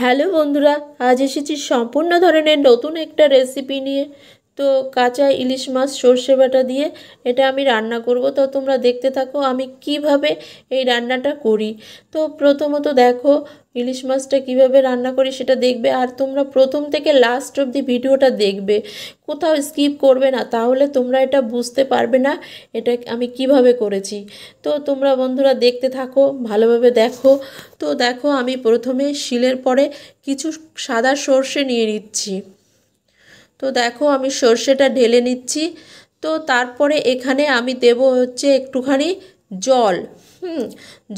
Hello বন্ধুরা, আজ এসেছি সম্পূর্ণ ধরনের নতুন একটা রেসিপি নিয়ে। তো কাঁচা ইলিশ মাছ সর্ষে বাটা দিয়ে এটা আমি রান্না করব। তো তোমরা দেখতে থাকো আমি কিভাবে এই রান্নাটা করি। তো প্রথমত দেখো ইলিশ মাছটা কিভাবে রান্না করি সেটা দেখবে, আর তোমরা প্রথম থেকে লাস্ট অবধি ভিডিওটা দেখবে, কোথাও স্কিপ করবে না, তাহলে তোমরা এটা বুঝতে পারবে না এটা আমি কিভাবে করেছি। তো তোমরা বন্ধুরা দেখতে থাকো, ভালোভাবে দেখো। তো দেখো আমি প্রথমে শিলের পরে কিছু সাদা সর্ষে নিয়ে নিচ্ছি। তো দেখো আমি সর্ষেটা ঢেলে নিচ্ছি। তো তারপরে এখানে আমি দেব হচ্ছে একটুখানি জল।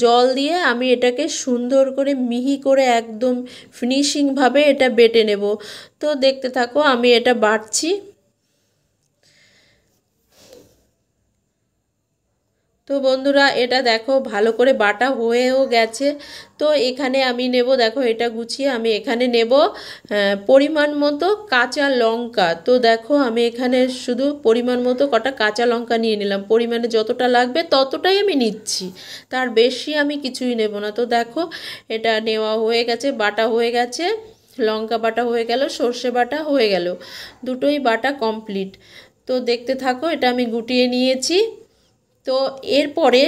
জল দিয়ে আমি এটাকে সুন্দর করে মিহি করে একদম ফিনিশিংভাবে এটা বেটে নেব। তো দেখতে থাকো আমি এটা বাটছি। তো বন্ধুরা এটা দেখো ভালো করে বাটা হয়েও গেছে। তো এখানে আমি নেব, দেখো এটা গুছিয়ে আমি এখানে নেব পরিমাণ মতো কাঁচা লঙ্কা। তো দেখো আমি এখানে শুধু পরিমাণ মতো কটা কাঁচা লঙ্কা নিয়ে নিলাম, পরিমাণে যতটা লাগবে ততটাই আমি নিচ্ছি, তার বেশি আমি কিছুই নেব না। তো দেখো এটা নেওয়া হয়ে গেছে, বাটা হয়ে গেছে, লঙ্কা বাটা হয়ে গেল, সর্ষে বাটা হয়ে গেল, দুটোই বাটা কমপ্লিট। তো দেখতে থাকো এটা আমি গুটিয়ে নিয়েছি। তো এরপরে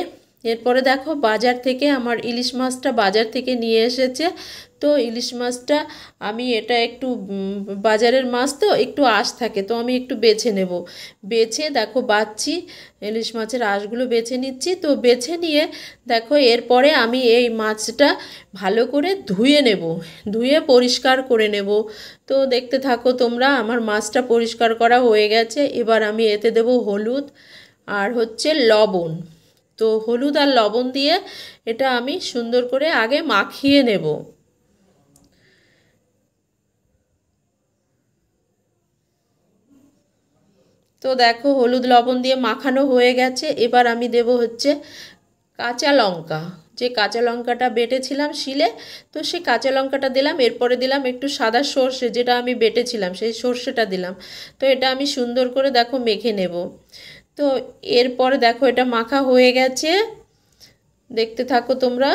এরপরে দেখো বাজার থেকে আমার ইলিশ মাছটা বাজার থেকে নিয়ে এসেছে। তো ইলিশ মাছটা আমি এটা একটু বাজারের মাছ তো একটু আঁশ থাকে, তো আমি একটু বেছে নেব। বেছে দেখো বাছছি, ইলিশ মাছের আঁশগুলো বেছে নিচ্ছি। তো বেছে নিয়ে দেখো এরপরে আমি এই মাছটা ভালো করে ধুয়ে নেব, ধুয়ে পরিষ্কার করে নেব। তো দেখতে থাকো তোমরা, আমার মাছটা পরিষ্কার করা হয়ে গেছে। এবার আমি এতে দেব হলুদ আর হচ্ছে লবণ। তো হলুদ আর লবণ দিয়ে এটা আমি সুন্দর করে আগে মাখিয়ে নেব। তো দেখো হলুদ লবণ দিয়ে মাখানো হয়ে গেছে। এবার আমি দেব হচ্ছে কাঁচা লঙ্কা, যে কাঁচা লঙ্কাটা বেটেছিলাম শিলে, তো সেই কাঁচা লঙ্কাটা দিলাম। এরপরে দিলাম একটু সাদা সর্ষে, যেটা আমি বেটেছিলাম সেই সর্ষেটা দিলাম। তো এটা আমি সুন্দর করে দেখো মেখে নেব। তো এরপরে দেখো এটা মাখা হয়ে গেছে, দেখতে থাকো তোমরা।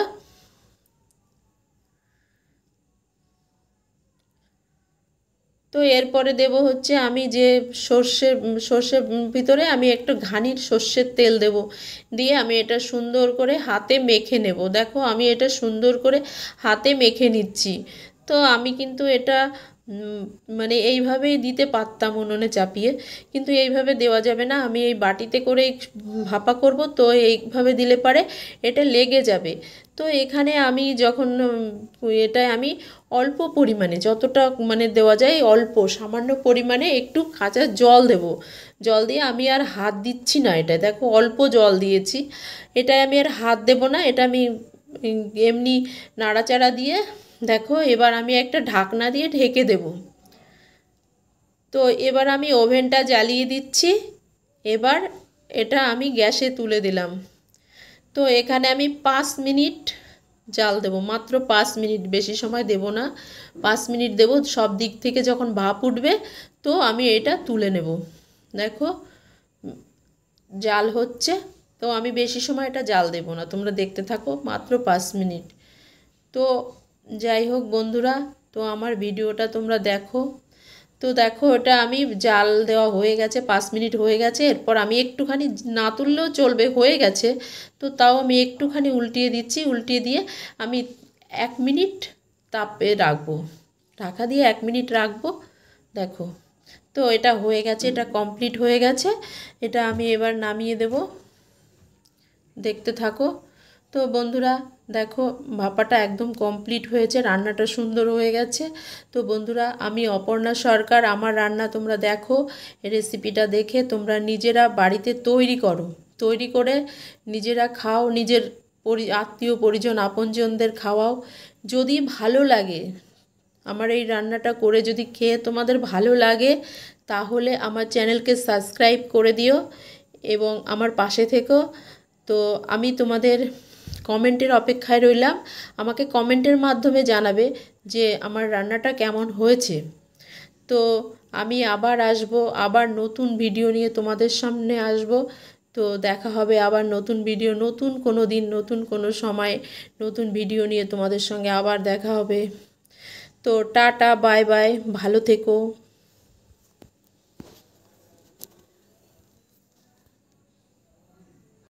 তো এরপরে দেব হচ্ছে আমি যে সর্ষের ভিতরে আমি একটু ঘানির সর্ষের তেল দেব, দিয়ে আমি এটা সুন্দর করে হাতে মেখে নেব। দেখো আমি এটা সুন্দর করে হাতে মেখে নিচ্ছি। তো আমি কিন্তু এটা মানে এইভাবেই দিতে পারতাম উনুনে চাপিয়ে, কিন্তু এইভাবে দেওয়া যাবে না, আমি এই বাটিতে করে ভাপা করব। তো এইভাবে দিলে পারে এটা লেগে যাবে। তো এখানে আমি যখন এটা আমি অল্প পরিমাণে যতটা মানে দেওয়া যায় অল্প সামান্য পরিমাণে একটু কাঁচা জল দেব। জল দিয়ে আমি আর হাত দিচ্ছি না, এটা দেখো অল্প জল দিয়েছি, এটাই আমি আর হাত দেব না, এটা আমি এমনি নাড়াচাড়া দিয়ে দেখো এবার আমি একটা ঢাকনা দিয়ে ঢেকে দেব। তো এবার আমি ওভেনটা জ্বালিয়ে দিচ্ছি। এবার এটা আমি গ্যাসে তুলে দিলাম। তো এখানে আমি 5 মিনিট জাল দেব, মাত্র 5 মিনিট, বেশি সময় দেব না, 5 মিনিট দেব। সব দিক থেকে যখন ভাপ উঠবে তো আমি এটা তুলে নেব। দেখো জাল হচ্ছে, তো আমি বেশি সময় এটা জাল দেব না, তোমরা দেখতে থাকো, মাত্র 5 মিনিট। তো যাই হোক বন্ধুরা, তো আমার ভিডিওটা তোমরা দেখো। তো দেখো এটা আমি জাল দেওয়া হয়ে গেছে, 5 মিনিট হয়ে গেছে। এরপর আমি একটুখানি, না তুললেও চলবে, হয়ে গেছে, তো তাও আমি একটুখানি উল্টিয়ে দিচ্ছি। উল্টিয়ে দিয়ে আমি 1 মিনিট তাপে রাখবো, ঢাকা দিয়ে 1 মিনিট রাখবো। দেখো তো এটা হয়ে গেছে, এটা কমপ্লিট হয়ে গেছে। এটা আমি এবার নামিয়ে দেব, দেখতে থাকো। তো বন্ধুরা দেখো ভাপাটা একদম কমপ্লিট হয়েছে, রান্নাটা সুন্দর হয়ে গেছে। তো বন্ধুরা আমি অপর্ণা সরকার, আমার রান্না তোমরা দেখো, রেসিপিটা দেখে তোমরা নিজেরা বাড়িতে তৈরি করো, তৈরি করে নিজেরা খাও, নিজের আত্মীয় পরিজন আপনজনদের খাওয়াও। যদি ভালো লাগে আমার এই রান্নাটা করে, যদি খেয়ে তোমাদের ভালো লাগে, তাহলে আমার চ্যানেলকে সাবস্ক্রাইব করে দিও এবং আমার পাশে থেকো। তো আমি তোমাদের কমেন্টের অপেক্ষায় রইলাম, আমাকে কমেন্টের মাধ্যমে জানাবে যে আমার রান্নাটা কেমন হয়েছে। তো আমি আবার আসব, আবার নতুন ভিডিও নিয়ে তোমাদের সামনে আসব। তো দেখা হবে আবার নতুন ভিডিও, নতুন কোনো দিন, নতুন কোনো সময় নতুন ভিডিও নিয়ে তোমাদের সঙ্গে আবার দেখা হবে। তো টাটা, বাই বাই, ভালো থেকো।